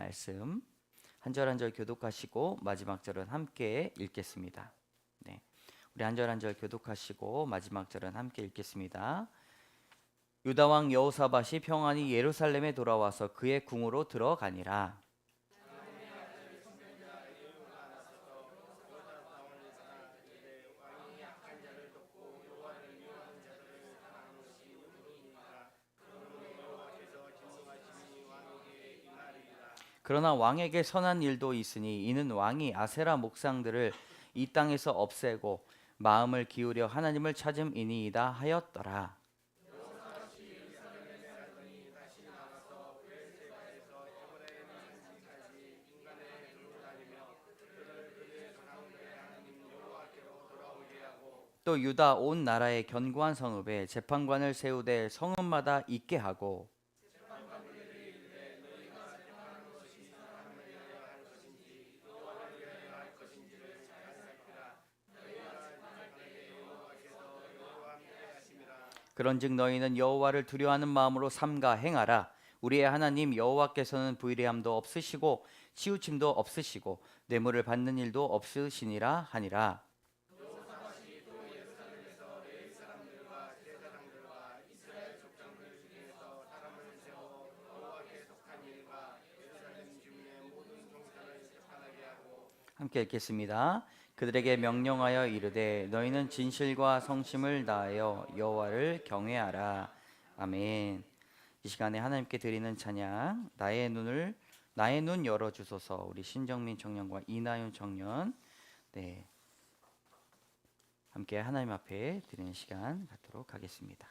말씀 한 절 한 절 교독하시고 마지막 절은 함께 읽겠습니다. 네, 우리 한 절 한 절 교독하시고 마지막 절은 함께 읽겠습니다. 유다 왕 여호사밧이 평안히 예루살렘에 돌아와서 그의 궁으로 들어가니라. 그러나 왕에게 선한 일도 있으니 이는 왕이 아세라 목상들을 이 땅에서 없애고 마음을 기울여 하나님을 찾음이니이다 하였더라. 또 유다 온 나라의 견고한 성읍에 재판관을 세우되 성읍마다 있게 하고 그런즉 너희는 여호와를 두려워하는 마음으로 삼가 행하라. 우리의 하나님 여호와께서는 부의례함도 없으시고 치우침도 없으시고 뇌물을 받는 일도 없으시니라 하니라. 함께 읽겠습니다. 그들에게 명령하여 이르되 너희는 진실과 성심을 다하여 여호와를 경외하라. 아멘. 이 시간에 하나님께 드리는 찬양 나의 눈 열어 주소서. 우리 신정민 청년과 이나윤 청년 함께 하나님 앞에 드리는 시간 갖도록 하겠습니다.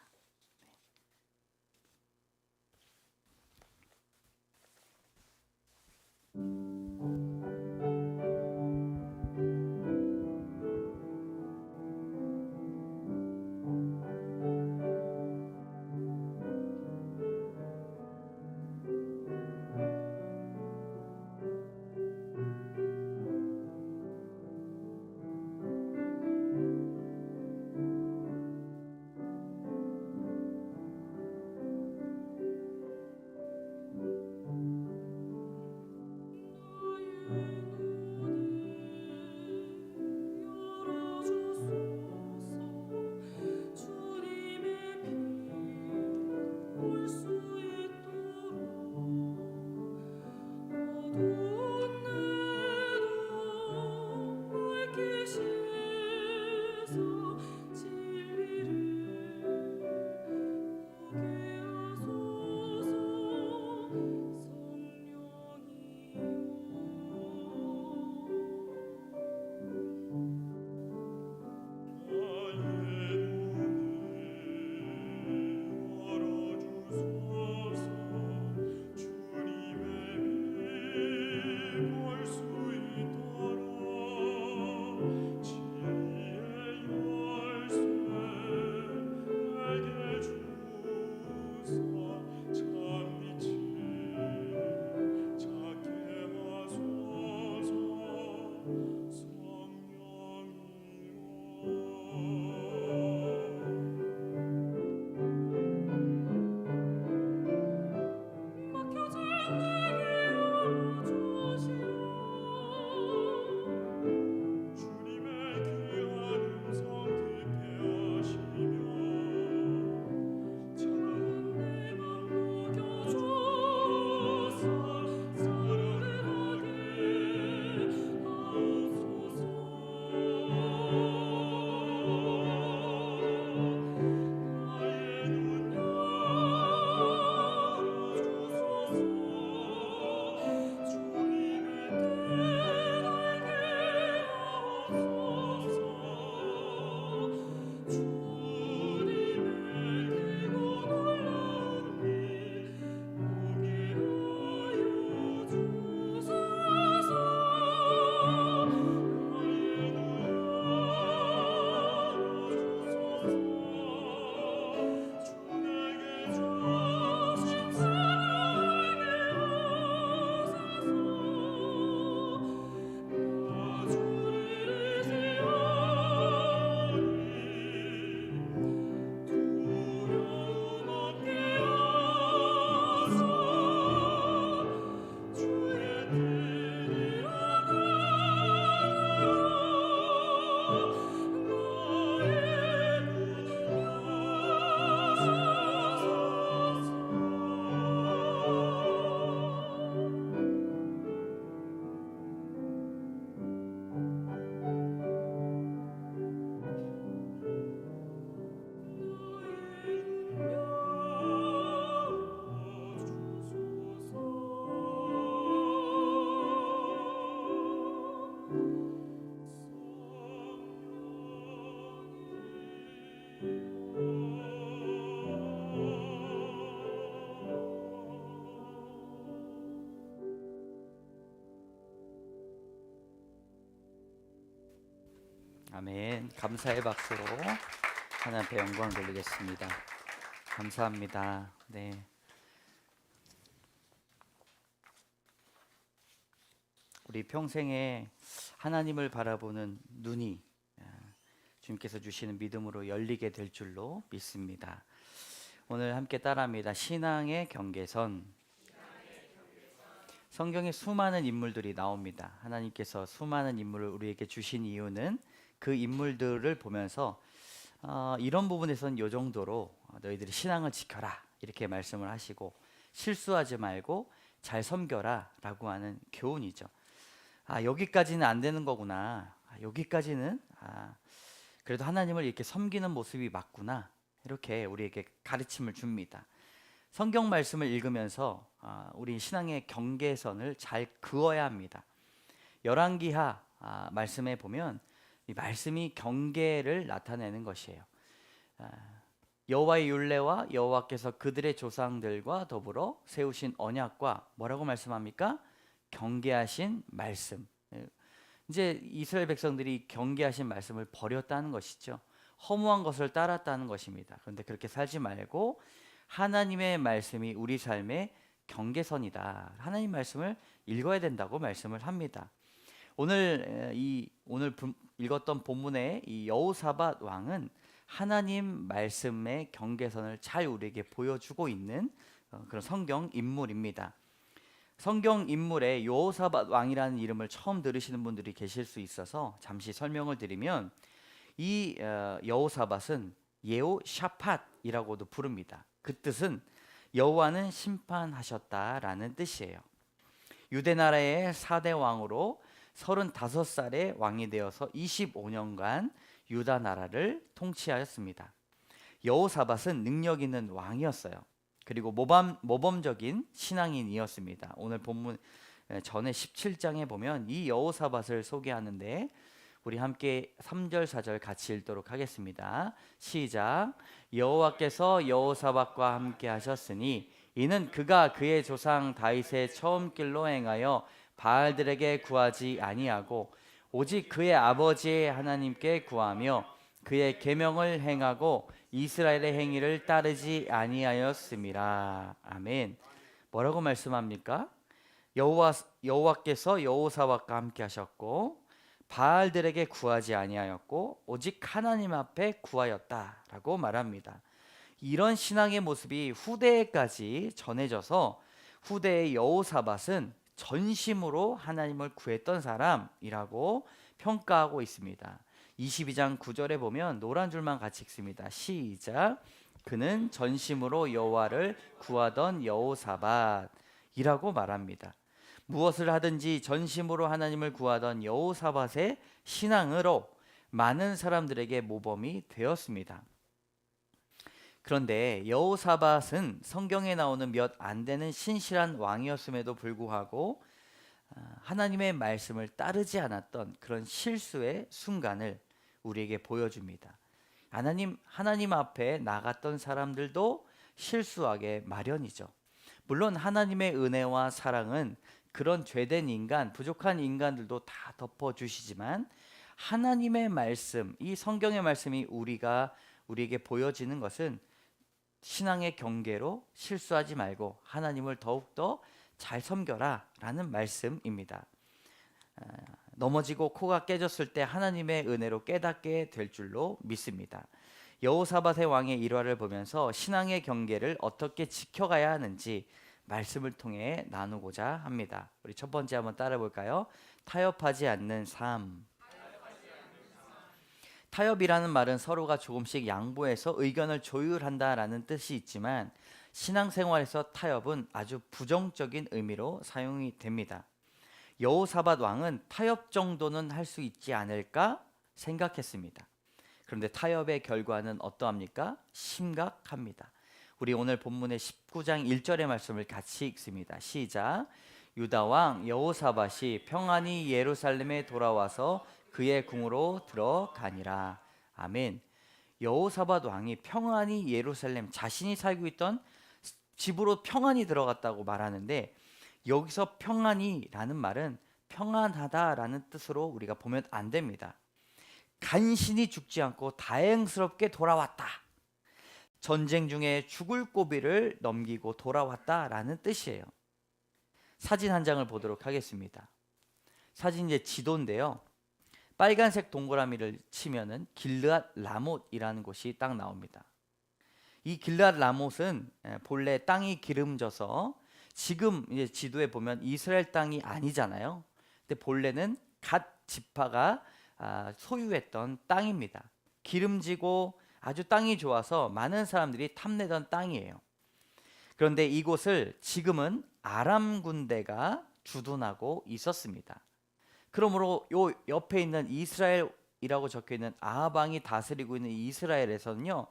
아멘. 감사의 박수로 하나님 앞에 영광 돌리겠습니다. 감사합니다. 네. 우리 평생에 하나님을 바라보는 눈이 주님께서 주시는 믿음으로 열리게 될 줄로 믿습니다. 오늘 함께 따라합니다. 신앙의 경계선. 성경에 수많은 인물들이 나옵니다. 하나님께서 수많은 인물을 우리에게 주신 이유는 그 인물들을 보면서 이런 부분에서는 이 정도로 너희들이 신앙을 지켜라 이렇게 말씀을 하시고, 실수하지 말고 잘 섬겨라 라고 하는 교훈이죠. 여기까지는 안 되는 거구나, 여기까지는 그래도 하나님을 이렇게 섬기는 모습이 맞구나, 이렇게 우리에게 가르침을 줍니다. 성경 말씀을 읽으면서 우리 신앙의 경계선을 잘 그어야 합니다. 열왕기하 말씀에 보면 이 말씀이 경계를 나타내는 것이에요. 여호와의 율례와 여호와께서 그들의 조상들과 더불어 세우신 언약과 뭐라고 말씀합니까? 경계하신 말씀. 이제 이스라엘 백성들이 경계하신 말씀을 버렸다는 것이죠. 허무한 것을 따랐다는 것입니다. 그런데 그렇게 살지 말고 하나님의 말씀이 우리 삶의 경계선이다, 하나님 말씀을 읽어야 된다고 말씀을 합니다. 오늘 읽었던 본문의 이 여호사밧 왕은 하나님 말씀의 경계선을 잘 우리에게 보여주고 있는 그런 성경 인물입니다. 성경 인물에 여호사밧 왕이라는 이름을 처음 들으시는 분들이 계실 수 있어서 잠시 설명을 드리면, 이 여호사밧은 예호샤팟이라고도 부릅니다. 그 뜻은 여호와는 심판하셨다라는 뜻이에요. 유대 나라의 4대 왕으로 35살에 왕이 되어서 25년간 유다 나라를 통치하였습니다. 여호사밧은 능력 있는 왕이었어요. 그리고 모범적인 신앙인이었습니다. 오늘 본문 전에 17장에 보면 이 여호사밧을 소개하는데, 우리 함께 3절 4절 같이 읽도록 하겠습니다. 시작. 여호와께서 여호사밧과 함께 하셨으니 이는 그가 그의 조상 다윗의 처음 길로 행하여 바알들에게 구하지 아니하고 오직 그의 아버지의 하나님께 구하며 그의 계명을 행하고 이스라엘의 행위를 따르지 아니하였음이라. 아멘. 뭐라고 말씀합니까? 여호와께서 여호사밧과 함께 하셨고 바알들에게 구하지 아니하였고 오직 하나님 앞에 구하였다라고 말합니다. 이런 신앙의 모습이 후대에까지 전해져서 후대의 여호사밧은 전심으로 하나님을 구했던 사람이라고 평가하고 있습니다. 22장 9절에 보면 노란 줄만 같이 읽습니다. 시작. 그는 전심으로 여호와를 구하던 여호사밧이라고 말합니다. 무엇을 하든지 전심으로 하나님을 구하던 여호사밧의 신앙으로 많은 사람들에게 모범이 되었습니다. 그런데 여호사밧은 성경에 나오는 몇 안 되는 신실한 왕이었음에도 불구하고 하나님의 말씀을 따르지 않았던 그런 실수의 순간을 우리에게 보여줍니다. 하나님 앞에 나갔던 사람들도 실수하게 마련이죠. 물론 하나님의 은혜와 사랑은 그런 죄된 인간, 부족한 인간들도 다 덮어주시지만, 하나님의 말씀, 이 성경의 말씀이 우리에게 보여지는 것은 신앙의 경계로 실수하지 말고 하나님을 더욱더 잘 섬겨라 라는 말씀입니다. 넘어지고 코가 깨졌을 때 하나님의 은혜로 깨닫게 될 줄로 믿습니다. 여호사밧의 왕의 일화를 보면서 신앙의 경계를 어떻게 지켜가야 하는지 말씀을 통해 나누고자 합니다. 우리 첫 번째 한번 따라 볼까요? 타협하지 않는 삶. 타협이라는 말은 서로가 조금씩 양보해서 의견을 조율한다라는 뜻이 있지만, 신앙생활에서 타협은 아주 부정적인 의미로 사용이 됩니다. 여호사밧 왕은 타협 정도는 할 수 있지 않을까 생각했습니다. 그런데 타협의 결과는 어떠합니까? 심각합니다. 우리 오늘 본문의 19장 1절의 말씀을 같이 읽습니다. 시작. 유다 왕 여호사밧이 평안히 예루살렘에 돌아와서 그의 궁으로 들어가니라. 아멘. 여호사밧 왕이 평안히 예루살렘, 자신이 살고 있던 집으로 평안히 들어갔다고 말하는데, 여기서 평안히라는 말은 평안하다라는 뜻으로 우리가 보면 안 됩니다. 간신히 죽지 않고 다행스럽게 돌아왔다. 전쟁 중에 죽을 고비를 넘기고 돌아왔다라는 뜻이에요. 사진 한 장을 보도록 하겠습니다. 사진 이제 지도인데요. 빨간색 동그라미를 치면은 길르앗 라못이라는 곳이 딱 나옵니다. 이 길르앗 라못은 본래 땅이 기름져서 지금 이제 지도에 보면 이스라엘 땅이 아니잖아요. 근데 본래는 갓 지파가 소유했던 땅입니다. 기름지고 아주 땅이 좋아서 많은 사람들이 탐내던 땅이에요. 그런데 이곳을 지금은 아람 군대가 주둔하고 있었습니다. 그러므로 요 옆에 있는 이스라엘이라고 적혀 있는 아합 왕이 다스리고 있는 이스라엘에서는요,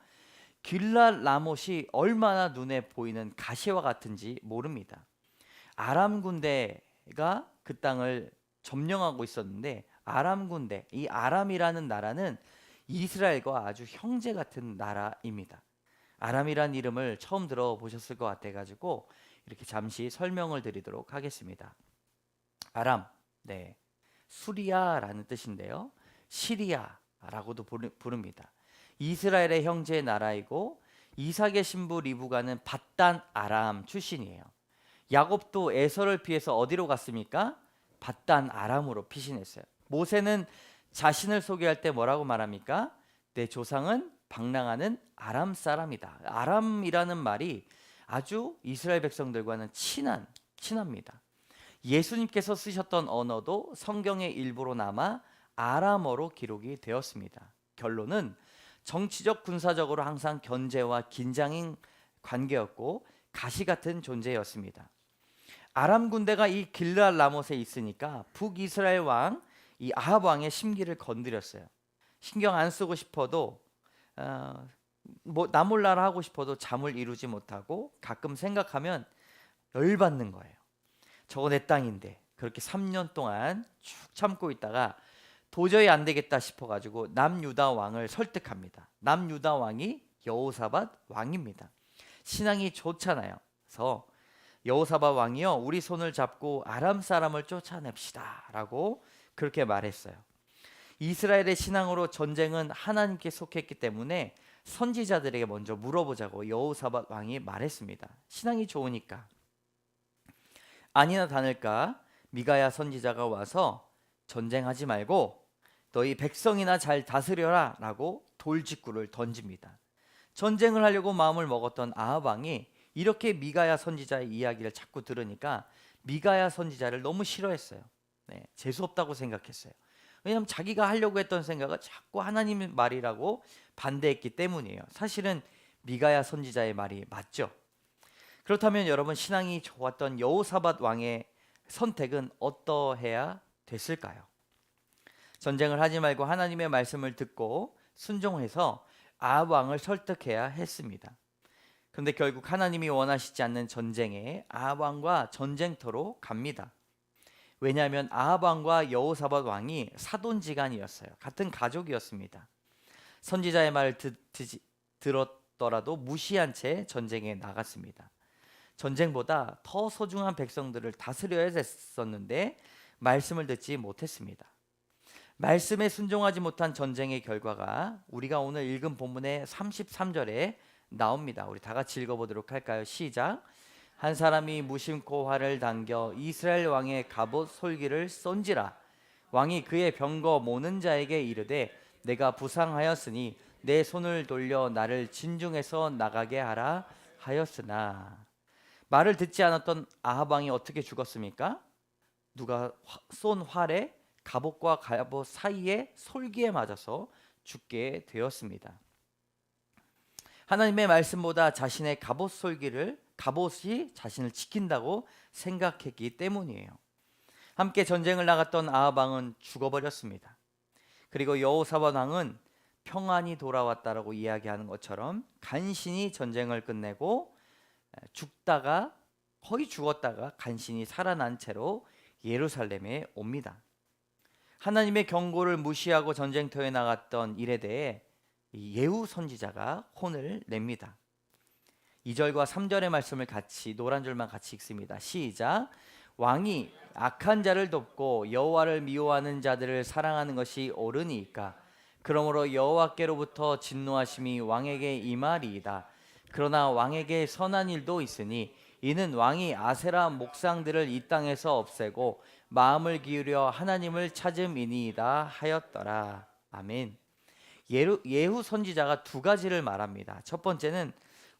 길르앗 라못이 얼마나 눈에 보이는 가시와 같은지 모릅니다. 아람 군대가 그 땅을 점령하고 있었는데, 아람 군대, 이 아람이라는 나라는 이스라엘과 아주 형제 같은 나라입니다. 아람이란 이름을 처음 들어보셨을 것 같아가지고 이렇게 잠시 설명을 드리도록 하겠습니다. 아람, 네, 수리아라는 뜻인데요, 시리아라고도 부릅니다. 이스라엘의 형제 나라이고 이삭의 신부 리브가는 밧단 아람 출신이에요. 야곱도 에서를 피해서 어디로 갔습니까? 밧단 아람으로 피신했어요. 모세는 자신을 소개할 때 뭐라고 말합니까? 내 조상은 방랑하는 아람 사람이다. 아람이라는 말이 아주 이스라엘 백성들과는 친합니다. 예수님께서 쓰셨던 언어도 성경의 일부로 남아 아람어로 기록이 되었습니다. 결론은 정치적 군사적으로 항상 견제와 긴장인 관계였고 가시 같은 존재였습니다. 아람 군대가 이 길르앗 라못에 있으니까 북이스라엘 왕 이 아합 왕의 심기를 건드렸어요. 신경 안 쓰고 싶어도 나 몰라라 하고 싶어도 잠을 이루지 못하고 가끔 생각하면 열받는 거예요. 저거 내 땅인데. 그렇게 3년 동안 쭉 참고 있다가 도저히 안 되겠다 싶어가지고 남유다 왕을 설득합니다. 남유다 왕이 여호사밧 왕입니다. 신앙이 좋잖아요. 그래서 여호사밧 왕이요, 우리 손을 잡고 아람 사람을 쫓아냅시다 라고 그렇게 말했어요. 이스라엘의 신앙으로 전쟁은 하나님께 속했기 때문에 선지자들에게 먼저 물어보자고 여호사밧 왕이 말했습니다. 신앙이 좋으니까. 아니나 다를까 미가야 선지자가 와서 전쟁하지 말고 너희 백성이나 잘 다스려라 라고 돌직구를 던집니다. 전쟁을 하려고 마음을 먹었던 아합 왕이 이렇게 미가야 선지자의 이야기를 자꾸 들으니까 미가야 선지자를 너무 싫어했어요. 네, 재수없다고 생각했어요. 왜냐하면 자기가 하려고 했던 생각은 자꾸 하나님의 말이라고 반대했기 때문이에요. 사실은 미가야 선지자의 말이 맞죠. 그렇다면 여러분, 신앙이 좋았던 여호사밧 왕의 선택은 어떠해야 됐을까요? 전쟁을 하지 말고 하나님의 말씀을 듣고 순종해서 아합 왕을 설득해야 했습니다. 그런데 결국 하나님이 원하시지 않는 전쟁에 아합 왕과 전쟁터로 갑니다. 왜냐하면 아합 왕과 여호사밧 왕이 사돈지간이었어요. 같은 가족이었습니다. 선지자의 말을 들었더라도 무시한 채 전쟁에 나갔습니다. 전쟁보다 더 소중한 백성들을 다스려야 했었는데 말씀을 듣지 못했습니다. 말씀에 순종하지 못한 전쟁의 결과가 우리가 오늘 읽은 본문의 33절에 나옵니다. 우리 다 같이 읽어보도록 할까요? 시작. 한 사람이 무심코 활을 당겨 이스라엘 왕의 갑옷 솔기를 쏜지라. 왕이 그의 병거 모는 자에게 이르되 내가 부상하였으니 내 손을 돌려 나를 진중에서 나가게 하라 하였으나. 말을 듣지 않았던 아합 왕이 어떻게 죽었습니까? 누가 쏜 활에 갑옷과 갑옷 사이에 솔기에 맞아서 죽게 되었습니다. 하나님의 말씀보다 자신의 갑옷이 자신을 지킨다고 생각했기 때문이에요. 함께 전쟁을 나갔던 아합 왕은 죽어버렸습니다. 그리고 여호사밧 왕은 평안히 돌아왔다라고 이야기하는 것처럼 간신히 전쟁을 끝내고 거의 죽었다가 간신히 살아난 채로 예루살렘에 옵니다. 하나님의 경고를 무시하고 전쟁터에 나갔던 일에 대해 예후 선지자가 혼을 냅니다. 2절과 3절의 말씀을 같이 노란 줄만 같이 읽습니다. 시작. 왕이 악한 자를 돕고 여호와를 미워하는 자들을 사랑하는 것이 옳으니까 그러므로 여호와께로부터 진노하심이 왕에게 임하리이다. 그러나 왕에게 선한 일도 있으니 이는 왕이 아세라 목상들을 이 땅에서 없애고 마음을 기울여 하나님을 찾음이니이다 하였더라. 아멘. 예후 선지자가 두 가지를 말합니다. 첫 번째는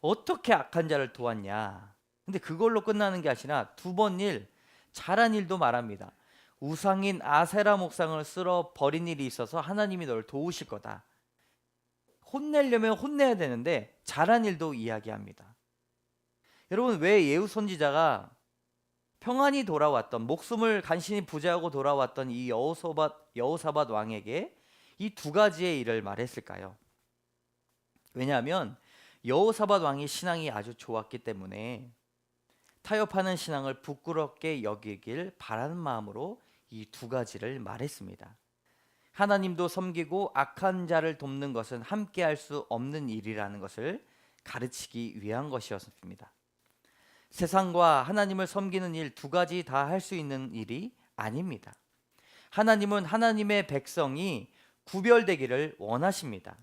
어떻게 악한 자를 도왔냐. 근데 그걸로 끝나는 게 아니라 두 번 일, 잘한 일도 말합니다. 우상인 아세라 목상을 쓸어 버린 일이 있어서 하나님이 널 도우실 거다. 혼내려면 혼내야 되는데 잘한 일도 이야기합니다. 여러분, 왜 예후 선지자가 평안히 돌아왔던, 목숨을 간신히 부지하고 돌아왔던 이 여호사밧 왕에게 이 두 가지의 일을 말했을까요? 왜냐하면 여호사밧 왕의 신앙이 아주 좋았기 때문에 타협하는 신앙을 부끄럽게 여기길 바라는 마음으로 이 두 가지를 말했습니다. 하나님도 섬기고 악한 자를 돕는 것은 함께 할 수 없는 일이라는 것을 가르치기 위한 것이었습니다. 세상과 하나님을 섬기는 일 두 가지 다 할 수 있는 일이 아닙니다. 하나님은 하나님의 백성이 구별되기를 원하십니다.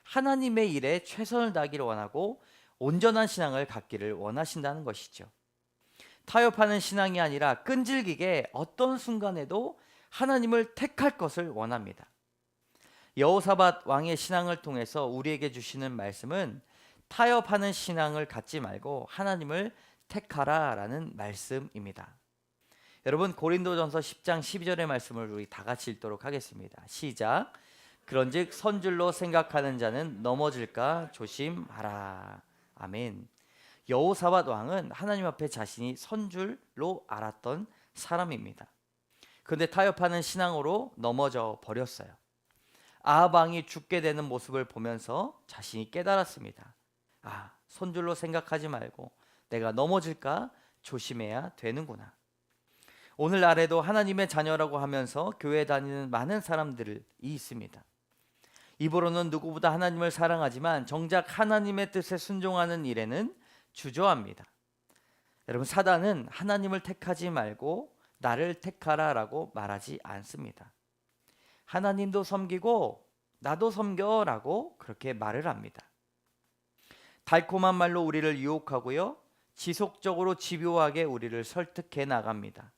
하나님의 일에 최선을 다하기를 원하고 온전한 신앙을 갖기를 원하신다는 것이죠. 타협하는 신앙이 아니라 끈질기게 어떤 순간에도 하나님을 택할 것을 원합니다. 여호사밧 왕의 신앙을 통해서 우리에게 주시는 말씀은 타협하는 신앙을 갖지 말고 하나님을 택하라라는 말씀입니다. 여러분, 고린도전서 10장 12절의 말씀을 우리 다 같이 읽도록 하겠습니다. 시작. 그런즉 선줄로 생각하는 자는 넘어질까 조심하라. 아멘. 여호사밧 왕은 하나님 앞에 자신이 선줄로 알았던 사람입니다. 그런데 타협하는 신앙으로 넘어져 버렸어요. 아합 왕이 죽게 되는 모습을 보면서 자신이 깨달았습니다. 선줄로 생각하지 말고 내가 넘어질까 조심해야 되는구나. 오늘날에도 하나님의 자녀라고 하면서 교회 다니는 많은 사람들이 있습니다. 입으로는 누구보다 하나님을 사랑하지만 정작 하나님의 뜻에 순종하는 일에는 주저합니다. 여러분, 사단은 하나님을 택하지 말고 나를 택하라라고 말하지 않습니다. 하나님도 섬기고 나도 섬겨라고 그렇게 말을 합니다. 달콤한 말로 우리를 유혹하고요, 지속적으로 집요하게 우리를 설득해 나갑니다.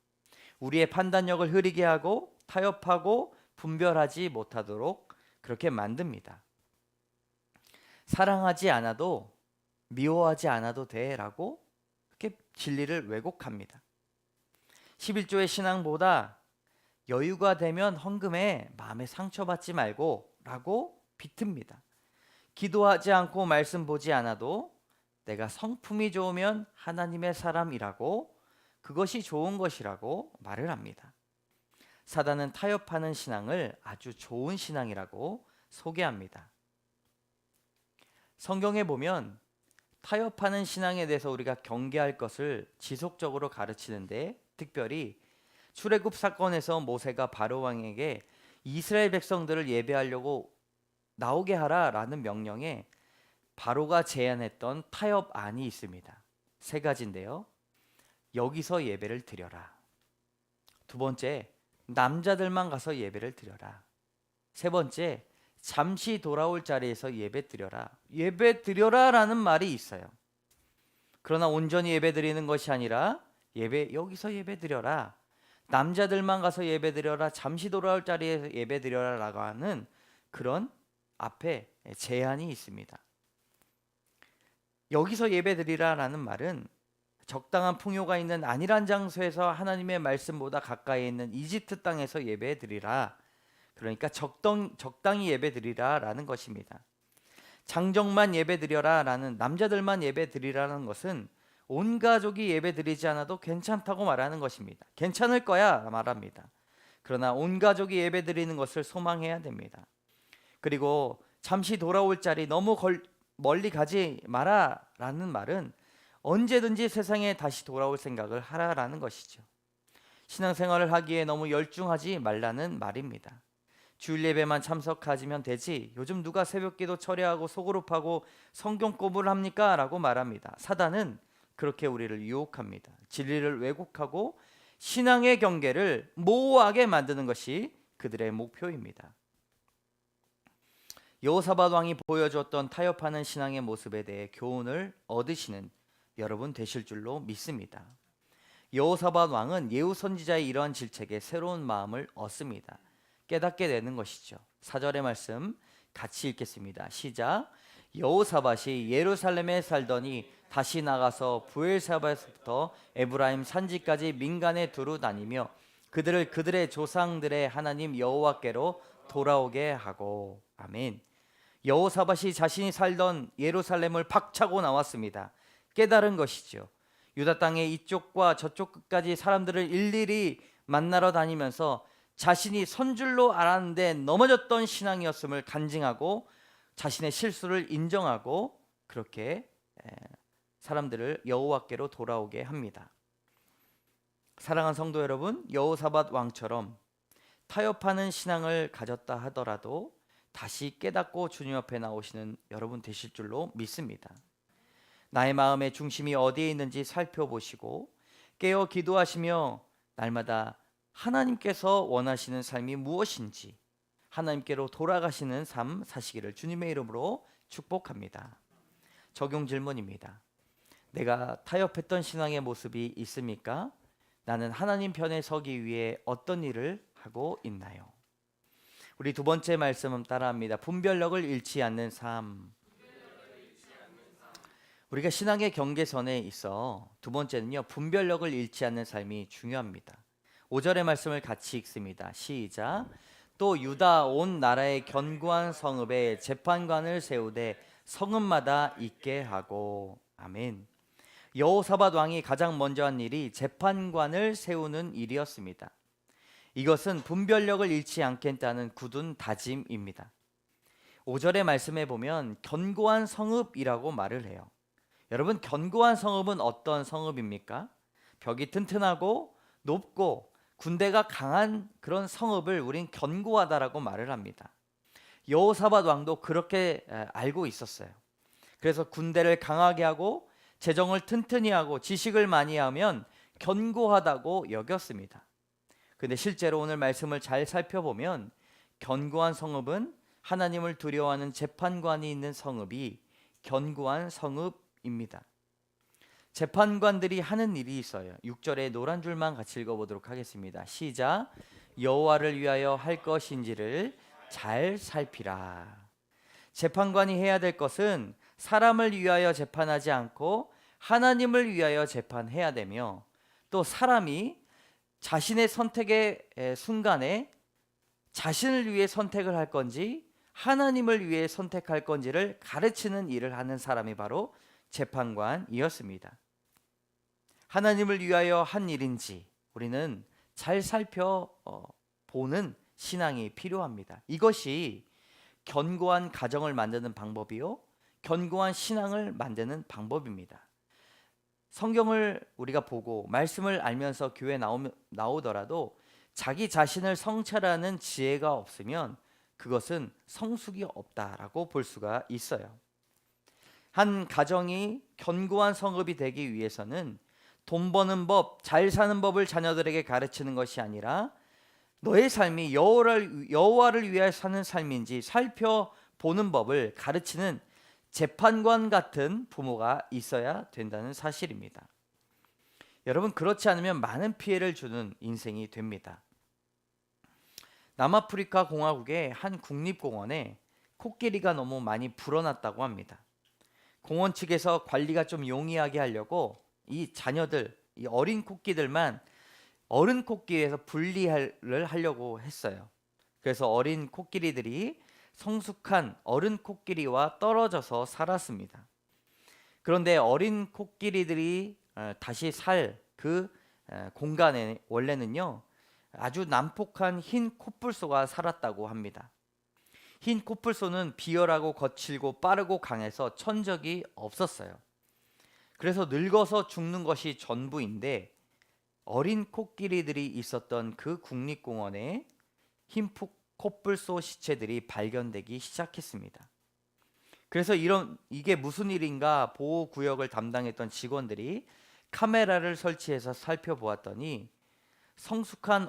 우리의 판단력을 흐리게 하고 타협하고 분별하지 못하도록 그렇게 만듭니다. 사랑하지 않아도 미워하지 않아도 돼라고 그렇게 진리를 왜곡합니다. 11조의 신앙보다 여유가 되면 헌금에 마음에 상처받지 말고 라고 비틉니다. 기도하지 않고 말씀 보지 않아도 내가 성품이 좋으면 하나님의 사람이라고, 그것이 좋은 것이라고 말을 합니다. 사단은 타협하는 신앙을 아주 좋은 신앙이라고 소개합니다. 성경에 보면 타협하는 신앙에 대해서 우리가 경계할 것을 지속적으로 가르치는데, 특별히 출애굽 사건에서 모세가 바로 왕에게 이스라엘 백성들을 예배하려고 나오게 하라라는 명령에 바로가 제안했던 타협안이 있습니다. 세 가지인데요. 여기서 예배를 드려라. 두 번째, 남자들만 가서 예배를 드려라. 세 번째, 잠시 돌아올 자리에서 예배 드려라. 예배 드려라라는 말이 있어요. 그러나 온전히 예배 드리는 것이 아니라 여기서 예배 드려라. 남자들만 가서 예배 드려라. 잠시 돌아올 자리에서 예배 드려라라고 하는 그런 앞에 제한이 있습니다. 여기서 예배 드리라라는 말은 적당한 풍요가 있는 안일한 장소에서 하나님의 말씀보다 가까이 있는 이집트 땅에서 예배 드리라. 그러니까 적당히 예배 드리라라는 것입니다. 장정만 예배 드려라라는, 남자들만 예배 드리라는 것은 온 가족이 예배 드리지 않아도 괜찮다고 말하는 것입니다. 괜찮을 거야 말합니다. 그러나 온 가족이 예배 드리는 것을 소망해야 됩니다. 그리고 잠시 돌아올 자리 너무 멀리 가지 마라라는 말은 언제든지 세상에 다시 돌아올 생각을 하라라는 것이죠. 신앙생활을 하기에 너무 열중하지 말라는 말입니다. 주일 예배만 참석하시면 되지, 요즘 누가 새벽기도 철회하고 소그룹하고 성경 공부를 합니까? 라고 말합니다. 사단은 그렇게 우리를 유혹합니다. 진리를 왜곡하고 신앙의 경계를 모호하게 만드는 것이 그들의 목표입니다. 여호사밧 왕이 보여줬던 타협하는 신앙의 모습에 대해 교훈을 얻으시는 여러분 되실 줄로 믿습니다. 여호사밧 왕은 예후 선지자의 이러한 질책에 새로운 마음을 얻습니다. 깨닫게 되는 것이죠. 4절의 말씀 같이 읽겠습니다. 시작. 여호사밧이 예루살렘에 살더니 다시 나가서 부엘세바에서부터 에브라임 산지까지 민간에 두루 다니며 그들을 그들의 조상들의 하나님 여호와께로 돌아오게 하고. 아멘. 여호사밧이 자신이 살던 예루살렘을 박차고 나왔습니다. 깨달은 것이죠. 유다 땅의 이쪽과 저쪽 끝까지 사람들을 일일이 만나러 다니면서 자신이 선줄로 알았는데 넘어졌던 신앙이었음을 간증하고 자신의 실수를 인정하고 그렇게 사람들을 여호와께로 돌아오게 합니다. 사랑하는 성도 여러분, 여호사밧 왕처럼 타협하는 신앙을 가졌다 하더라도 다시 깨닫고 주님 앞에 나오시는 여러분 되실 줄로 믿습니다. 나의 마음의 중심이 어디에 있는지 살펴보시고 깨어 기도하시며 날마다 하나님께서 원하시는 삶이 무엇인지 하나님께로 돌아가시는 삶 사시기를 주님의 이름으로 축복합니다. 적용 질문입니다. 내가 타협했던 신앙의 모습이 있습니까? 나는 하나님 편에 서기 위해 어떤 일을 하고 있나요? 우리 두 번째 말씀은 따라합니다. 분별력을 잃지 않는 삶. 우리가 신앙의 경계선에 있어 두 번째는요, 분별력을 잃지 않는 삶이 중요합니다. 5절의 말씀을 같이 읽습니다. 시작. 또 유다 온 나라의 견고한 성읍에 재판관을 세우되 성읍마다 있게 하고. 아멘. 여호사밧 왕이 가장 먼저 한 일이 재판관을 세우는 일이었습니다. 이것은 분별력을 잃지 않겠다는 굳은 다짐입니다. 5절의 말씀에 보면 견고한 성읍이라고 말을 해요. 여러분, 견고한 성읍은 어떤 성읍입니까? 벽이 튼튼하고 높고 군대가 강한 그런 성읍을 우린 견고하다라고 말을 합니다. 여호사밧 왕도 그렇게 알고 있었어요. 그래서 군대를 강하게 하고 재정을 튼튼히 하고 지식을 많이 하면 견고하다고 여겼습니다. 근데 실제로 오늘 말씀을 잘 살펴보면 견고한 성읍은 하나님을 두려워하는 재판관이 있는 성읍이 견고한 성읍입니다. 재판관들이 하는 일이 있어요. 6절에 노란 줄만 같이 읽어보도록 하겠습니다. 시작. 여호와를 위하여 할 것인지를 잘 살피라. 재판관이 해야 될 것은 사람을 위하여 재판하지 않고 하나님을 위하여 재판해야 되며, 또 사람이 자신의 선택의 순간에 자신을 위해 선택을 할 건지 하나님을 위해 선택할 건지를 가르치는 일을 하는 사람이 바로 재판관이었습니다. 하나님을 위하여 한 일인지 우리는 잘 살펴보는 신앙이 필요합니다. 이것이 견고한 가정을 만드는 방법이요, 견고한 신앙을 만드는 방법입니다. 성경을 우리가 보고 말씀을 알면서 교회 나오더라도 자기 자신을 성찰하는 지혜가 없으면 그것은 성숙이 없다라고 볼 수가 있어요. 한 가정이 견고한 성읍이 되기 위해서는 돈 버는 법, 잘 사는 법을 자녀들에게 가르치는 것이 아니라 너의 삶이 여호와를 위하여 사는 삶인지 살펴보는 법을 가르치는 재판관 같은 부모가 있어야 된다는 사실입니다. 여러분, 그렇지 않으면 많은 피해를 주는 인생이 됩니다. 남아프리카 공화국의 한 국립공원에 코끼리가 너무 많이 불어났다고 합니다. 공원 측에서 관리가 좀 용이하게 하려고 이 자녀들, 이 어린 코끼들만 어른 코끼리에서 분리를 하려고 했어요. 그래서 어린 코끼리들이 성숙한 어른 코끼리와 떨어져서 살았습니다. 그런데 어린 코끼리들이 다시 살 그 공간에 원래는요, 아주 난폭한 흰 코뿔소가 살았다고 합니다. 흰 코뿔소는 비열하고 거칠고 빠르고 강해서 천적이 없었어요. 그래서 늙어서 죽는 것이 전부인데 어린 코끼리들이 있었던 그 국립공원에 흰 코뿔소 시체들이 발견되기 시작했습니다. 그래서 이게 무슨 일인가 보호구역을 담당했던 직원들이 카메라를 설치해서 살펴보았더니 성숙한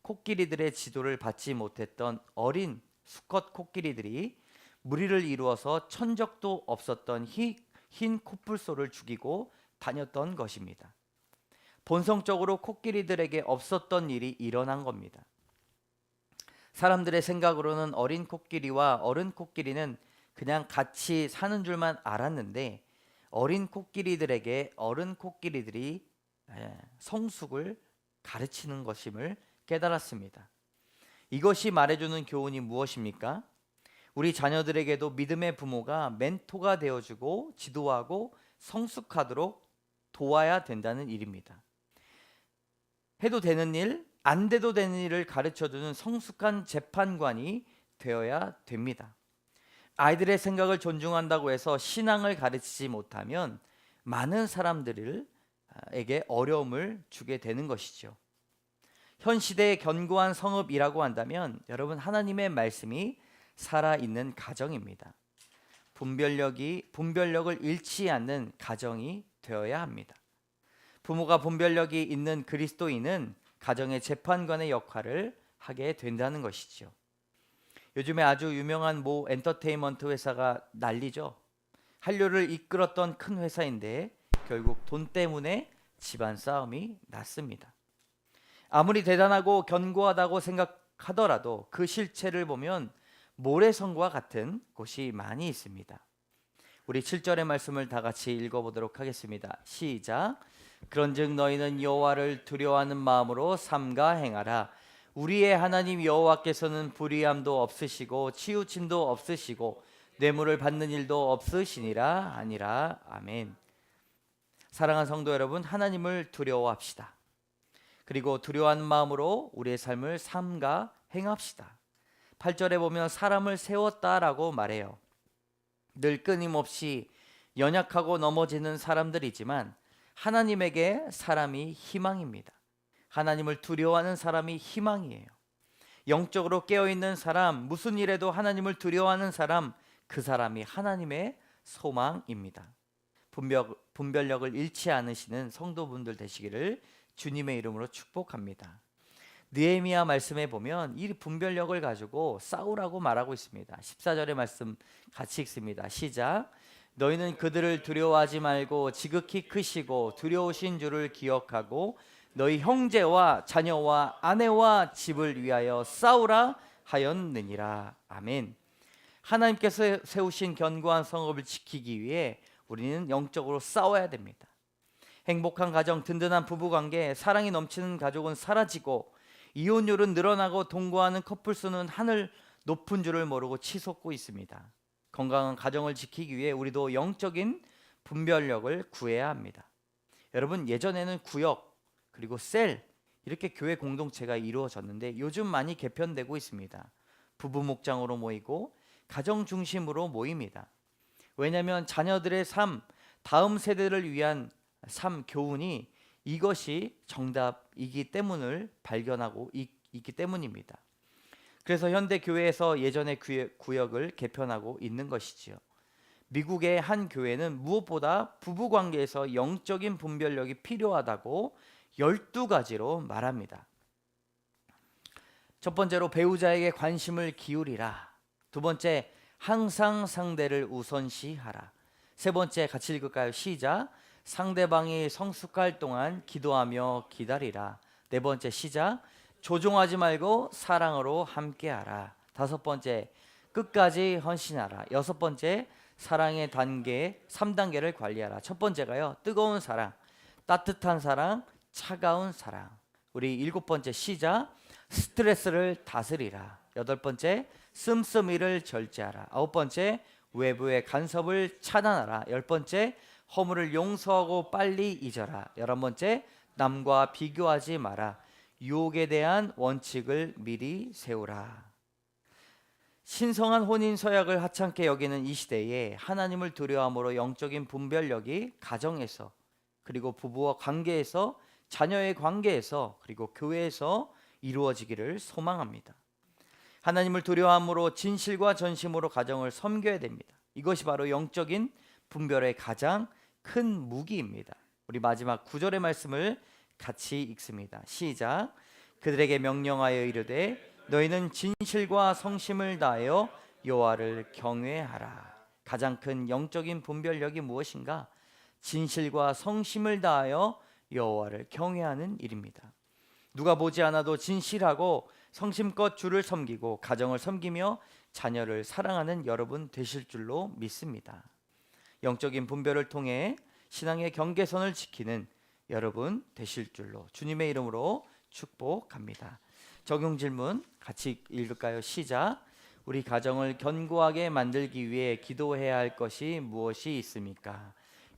코끼리들의 지도를 받지 못했던 어린 수컷 코끼리들이 무리를 이루어서 천적도 없었던 흰 코뿔소를 죽이고 다녔던 것입니다. 본성적으로 코끼리들에게 없었던 일이 일어난 겁니다. 사람들의 생각으로는 어린 코끼리와 어른 코끼리는 그냥 같이 사는 줄만 알았는데, 어린 코끼리들에게 어른 코끼리들이 성숙을 가르치는 것임을 깨달았습니다. 이것이 말해주는 교훈이 무엇입니까? 우리 자녀들에게도 믿음의 부모가 멘토가 되어주고 지도하고 성숙하도록 도와야 된다는 일입니다. 해도 되는 일, 안 돼도 되는 일을 가르쳐주는 성숙한 재판관이 되어야 됩니다. 아이들의 생각을 존중한다고 해서 신앙을 가르치지 못하면 많은 사람들에게 어려움을 주게 되는 것이죠. 현 시대의 견고한 성읍이라고 한다면 여러분, 하나님의 말씀이 살아있는 가정입니다. 분별력을 잃지 않는 가정이 되어야 합니다. 부모가 분별력이 있는 그리스도인은 가정의 재판관의 역할을 하게 된다는 것이죠. 요즘에 아주 유명한 모 엔터테인먼트 회사가 난리죠. 한류를 이끌었던 큰 회사인데 결국 돈 때문에 집안 싸움이 났습니다. 아무리 대단하고 견고하다고 생각하더라도 그 실체를 보면 모래성과 같은 곳이 많이 있습니다. 우리 7절의 말씀을 다 같이 읽어보도록 하겠습니다. 시작. 그런즉 너희는 여호와를 두려워하는 마음으로 삼가 행하라. 우리의 하나님 여호와께서는 불의함도 없으시고 치우침도 없으시고 뇌물을 받는 일도 없으시니라 아니라. 아멘. 사랑하는 성도 여러분, 하나님을 두려워합시다. 그리고 두려워하는 마음으로 우리의 삶을 삼가 행합시다. 8절에 보면 사람을 세웠다라고 말해요. 늘 끊임없이 연약하고 넘어지는 사람들이지만 하나님에게 사람이 희망입니다. 하나님을 두려워하는 사람이 희망이에요. 영적으로 깨어있는 사람, 무슨 일에도 하나님을 두려워하는 사람, 그 사람이 하나님의 소망입니다. 분별력을 잃지 않으시는 성도분들 되시기를 주님의 이름으로 축복합니다. 느헤미야 말씀에 보면 이 분별력을 가지고 싸우라고 말하고 있습니다. 14절의 말씀 같이 읽습니다. 시작. 너희는 그들을 두려워하지 말고 지극히 크시고 두려우신 줄을 기억하고 너희 형제와 자녀와 아내와 집을 위하여 싸우라 하였느니라. 아멘. 하나님께서 세우신 견고한 성읍을 지키기 위해 우리는 영적으로 싸워야 됩니다. 행복한 가정, 든든한 부부관계, 사랑이 넘치는 가족은 사라지고 이혼율은 늘어나고 동거하는 커플 수는 하늘 높은 줄을 모르고 치솟고 있습니다. 건강한 가정을 지키기 위해 우리도 영적인 분별력을 구해야 합니다. 여러분, 예전에는 구역 그리고 셀 이렇게 교회 공동체가 이루어졌는데 요즘 많이 개편되고 있습니다. 부부 목장으로 모이고 가정 중심으로 모입니다. 왜냐하면 자녀들의 삶, 다음 세대를 위한 삶 교훈이 이것이 정답이기 때문을 발견하고 있기 때문입니다. 그래서 현대 교회에서 예전의 구역을 개편하고 있는 것이지요. 미국의 한 교회는 무엇보다 부부 관계에서 영적인 분별력이 필요하다고 12가지로 말합니다. 첫 번째로 배우자에게 관심을 기울이라. 두 번째, 항상 상대를 우선시하라. 세 번째, 같이 읽을까요? 시작. 상대방이 성숙할 동안 기도하며 기다리라. 네 번째, 시작. 조종하지 말고 사랑으로 함께하라. 다섯 번째, 끝까지 헌신하라. 여섯 번째, 사랑의 단계 3단계를 관리하라. 첫 번째가요, 뜨거운 사랑, 따뜻한 사랑, 차가운 사랑. 우리 일곱 번째, 시작. 스트레스를 다스리라. 여덟 번째, 씀씀이를 절제하라. 아홉 번째, 외부의 간섭을 차단하라. 열 번째, 허물을 용서하고 빨리 잊어라. 11번째, 남과 비교하지 마라. 유혹에 대한 원칙을 미리 세우라. 신성한 혼인 서약을 하찮게 여기는 이 시대에 하나님을 두려워함으로 영적인 분별력이 가정에서, 그리고 부부와 관계에서, 자녀의 관계에서, 그리고 교회에서 이루어지기를 소망합니다. 하나님을 두려워함으로 진실과 전심으로 가정을 섬겨야 됩니다. 이것이 바로 영적인 분별의 가장 큰 무기입니다. 우리 마지막 9절의 말씀을 같이 읽습니다. 시작. 그들에게 명령하여 이르되 너희는 진실과 성심을 다하여 여호와를 경외하라. 가장 큰 영적인 분별력이 무엇인가? 진실과 성심을 다하여 여호와를 경외하는 일입니다. 누가 보지 않아도 진실하고 성심껏 주를 섬기고 가정을 섬기며 자녀를 사랑하는 여러분 되실 줄로 믿습니다. 영적인 분별을 통해 신앙의 경계선을 지키는 여러분 되실 줄로 주님의 이름으로 축복합니다. 적용 질문 같이 읽을까요? 시작. 우리 가정을 견고하게 만들기 위해 기도해야 할 것이 무엇이 있습니까?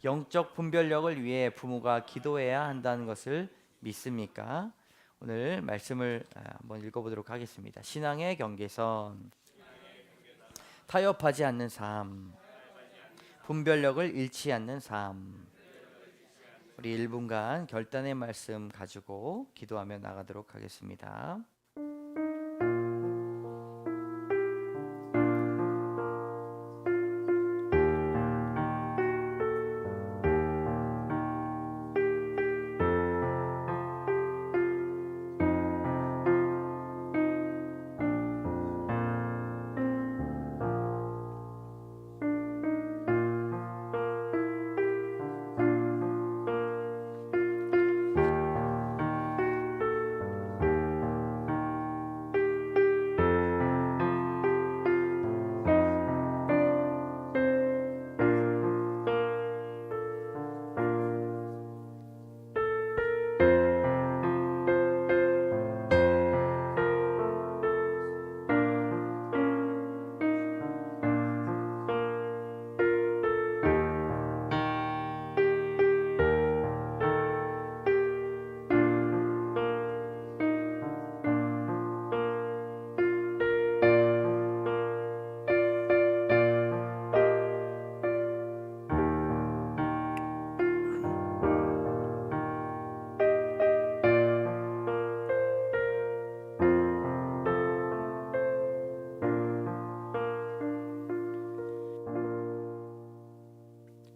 영적 분별력을 위해 부모가 기도해야 한다는 것을 믿습니까? 오늘 말씀을 한번 읽어보도록 하겠습니다. 신앙의 경계선, 타협하지 않는 삶, 분별력을 잃지 않는 삶. 우리 1분간 결단의 말씀 가지고 기도하며 나가도록 하겠습니다.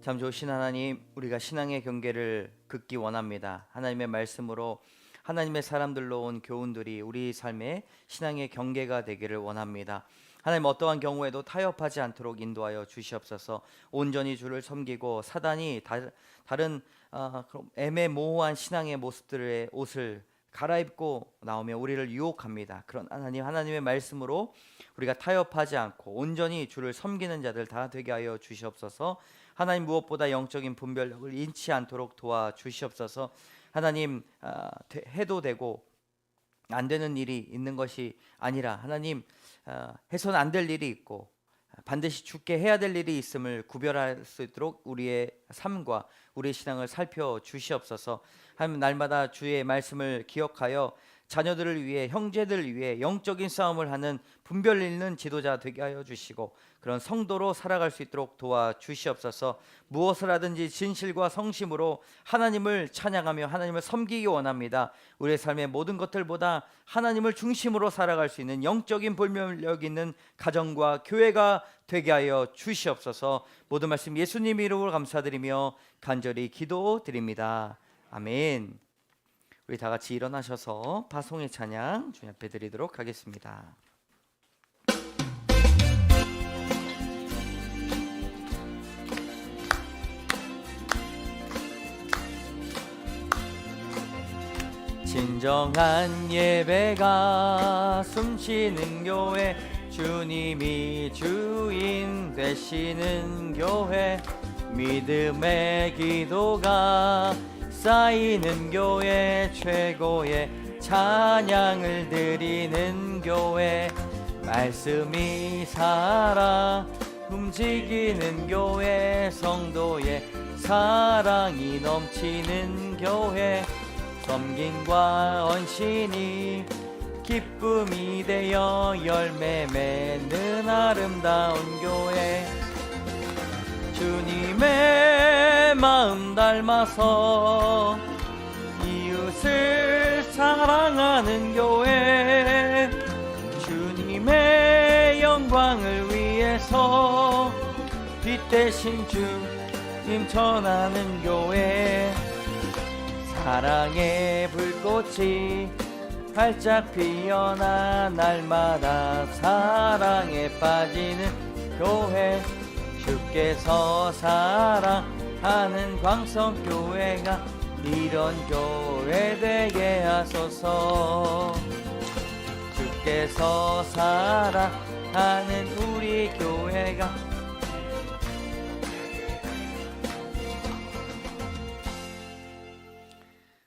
참 좋으신 하나님, 우리가 신앙의 경계를 긋기 원합니다. 하나님의 말씀으로 하나님의 사람들로 온 교훈들이 우리 삶의 신앙의 경계가 되기를 원합니다. 하나님, 어떠한 경우에도 타협하지 않도록 인도하여 주시옵소서. 온전히 주를 섬기고 사단이 다른 애매모호한 신앙의 모습들의 옷을 갈아입고 나오며 우리를 유혹합니다. 그런 하나님의 말씀으로 우리가 타협하지 않고 온전히 주를 섬기는 자들 다 되게 하여 주시옵소서. 하나님, 무엇보다 영적인 분별력을 잃지 않도록 도와주시옵소서. 하나님, 해도 되고 안 되는 일이 있는 것이 아니라 하나님, 해서는 안 될 일이 있고 반드시 죽게 해야 될 일이 있음을 구별할 수 있도록 우리의 삶과 우리의 신앙을 살펴주시옵소서. 하나님, 날마다 주의 말씀을 기억하여 자녀들을 위해, 형제들을 위해 영적인 싸움을 하는 분별 있는 지도자 되게 하여 주시고 그런 성도로 살아갈 수 있도록 도와주시옵소서. 무엇을 하든지 진실과 성심으로 하나님을 찬양하며 하나님을 섬기기 원합니다. 우리의 삶의 모든 것들보다 하나님을 중심으로 살아갈 수 있는 영적인 분별력 있는 가정과 교회가 되게 하여 주시옵소서. 모든 말씀 예수님 이름으로 감사드리며 간절히 기도드립니다. 아멘. 우리 다 같이 일어나셔서 파송의 찬양 주님 앞에 드리도록 하겠습니다. 진정한 예배가 숨쉬는 교회, 주님이 주인 되시는 교회, 믿음의 기도가 쌓이는 교회, 최고의 찬양을 드리는 교회, 말씀이 살아 움직이는 교회, 성도의 사랑이 넘치는 교회, 섬김과 언신이 기쁨이 되어 열매 맺는 아름다운 교회, 주님의 마음 닮아서 이웃을 사랑하는 교회, 주님의 영광을 위해서 빛 대신 주님 전하는 교회, 사랑의 불꽃이 활짝 피어나 날마다 사랑에 빠지는 교회, 주께서 사랑하는 광성교회가 이런 교회 되게 하소서. 주께서 사랑하는 우리 교회가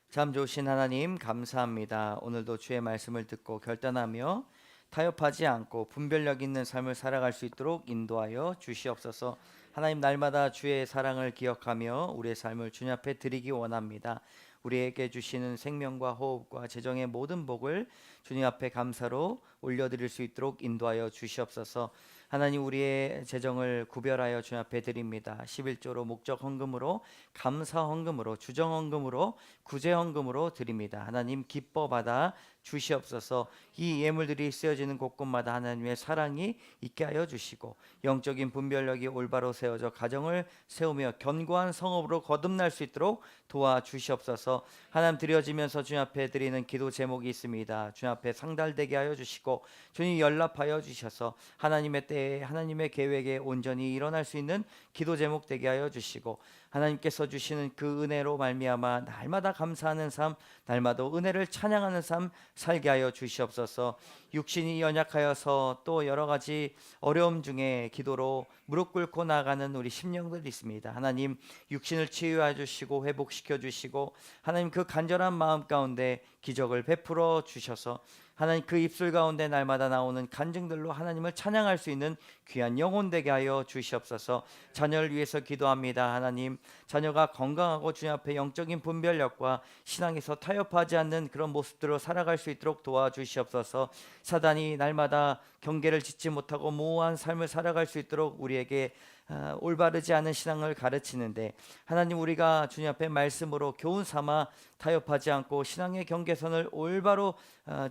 참 좋으신 하나님 감사합니다. 오늘도 주의 말씀을 듣고 결단하며 타협하지 않고 분별력 있는 삶을 살아갈 수 있도록 인도하여 주시옵소서. 하나님, 날마다 주의 사랑을 기억하며 우리의 삶을 주님 앞에 드리기 원합니다. 우리에게 주시는 생명과 호흡과 재정의 모든 복을 주님 앞에 감사로 올려드릴 수 있도록 인도하여 주시옵소서. 하나님, 우리의 재정을 구별하여 주님 앞에 드립니다. 11조로 목적 헌금으로, 감사 헌금으로, 주정 헌금으로, 구제 헌금으로 드립니다. 하나님, 기뻐 받아 주시옵소서. 이 예물들이 쓰여지는 곳곳마다 하나님의 사랑이 있게 하여 주시고 영적인 분별력이 올바로 세워져 가정을 세우며 견고한 성업으로 거듭날 수 있도록 도와주시옵소서. 하나님, 드려지면서 주님 앞에 드리는 기도 제목이 있습니다. 주님 앞에 상달되게 하여 주시고 주님 연락하여 주셔서 하나님의 때에 하나님의 계획에 온전히 일어날 수 있는 기도 제목 되게 하여 주시고 하나님께서 주시는 그 은혜로 말미암아 날마다 감사하는 삶, 날마다 은혜를 찬양하는 삶 살게 하여 주시옵소서. 육신이 연약하여서 또 여러 가지 어려움 중에 기도로 무릎 꿇고 나가는 우리 심령들이 있습니다. 하나님, 육신을 치유해 주시고 회복시켜 주시고 하나님, 그 간절한 마음 가운데 기적을 베풀어 주셔서 하나님, 그 입술 가운데 날마다 나오는 간증들로 하나님을 찬양할 수 있는 귀한 영혼 되게 하여 주시옵소서. 자녀를 위해서 기도합니다. 하나님, 자녀가 건강하고 주님 앞에 영적인 분별력과 신앙에서 타협하지 않는 그런 모습들로 살아갈 수 있도록 도와주시옵소서. 사단이 날마다 경계를 짓지 못하고 모호한 삶을 살아갈 수 있도록 우리에게 올바르지 않은 신앙을 가르치는데 하나님, 우리가 주님 앞에 말씀으로 교훈 삼아 타협하지 않고 신앙의 경계선을 올바로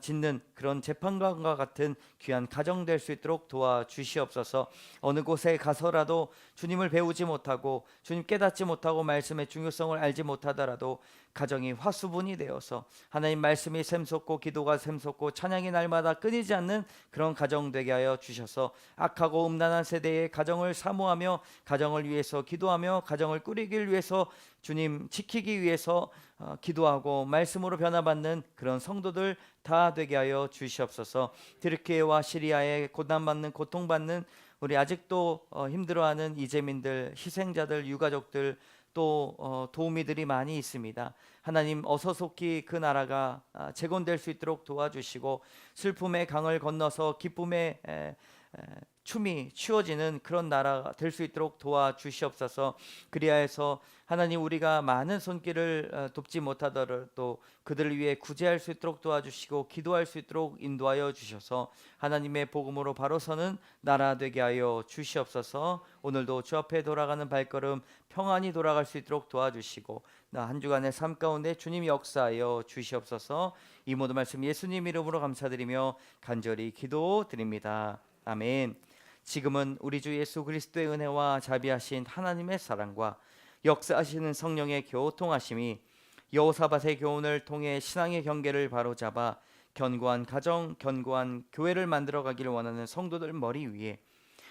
짓는 그런 재판관과 같은 귀한 가정 될 수 있도록 도와주시옵소서. 어느 곳에 가서라도 주님을 배우지 못하고 주님 깨닫지 못하고 말씀의 중요성을 알지 못하더라도 가정이 화수분이 되어서 하나님 말씀이 샘솟고 기도가 샘솟고 찬양이 날마다 끊이지 않는 그런 가정 되게 하여 주셔서 악하고 음란한 세대의 가정을 사모하며 가정을 위해서 기도하며 가정을 꾸리기 위해서 주님 지키기 위해서 기도하고 말씀으로 변화받는 그런 성도들 다 되게 하여 주시옵소서. 튀르키예와 시리아에 고난받는 고통받는 우리 아직도 힘들어하는 이재민들, 희생자들, 유가족들 또 도우미들이 많이 있습니다. 하나님, 어서 속히 그 나라가 재건될 수 있도록 도와주시고 슬픔의 강을 건너서 기쁨의 춤이 추어지는 그런 나라가 될 수 있도록 도와주시옵소서. 그리하여서 하나님, 우리가 많은 손길을 돕지 못하더라도 그들을 위해 구제할 수 있도록 도와주시고 기도할 수 있도록 인도하여 주셔서 하나님의 복음으로 바로 서는 나라 되게 하여 주시옵소서. 오늘도 주 앞에 돌아가는 발걸음 평안히 돌아갈 수 있도록 도와주시고 나 한 주간의 삶 가운데 주님 역사하여 주시옵소서. 이 모든 말씀 예수님 이름으로 감사드리며 간절히 기도드립니다. 아멘. 지금은 우리 주 예수 그리스도의 은혜와 자비하신 하나님의 사랑과 역사하시는 성령의 교통하심이 여호사밧의 교훈을 통해 신앙의 경계를 바로잡아 견고한 가정, 견고한 교회를 만들어 가기를 원하는 성도들 머리 위에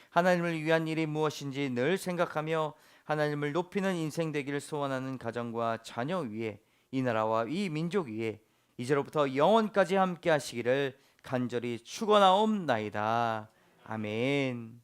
하나님을 위한 일이 무엇인지 늘 생각하며 하나님을 높이는 인생 되기를 소원하는 가정과 자녀 위에 이 나라와 이 민족 위에 이제로부터 영원까지 함께 하시기를 간절히 축원하옵나이다. 아멘.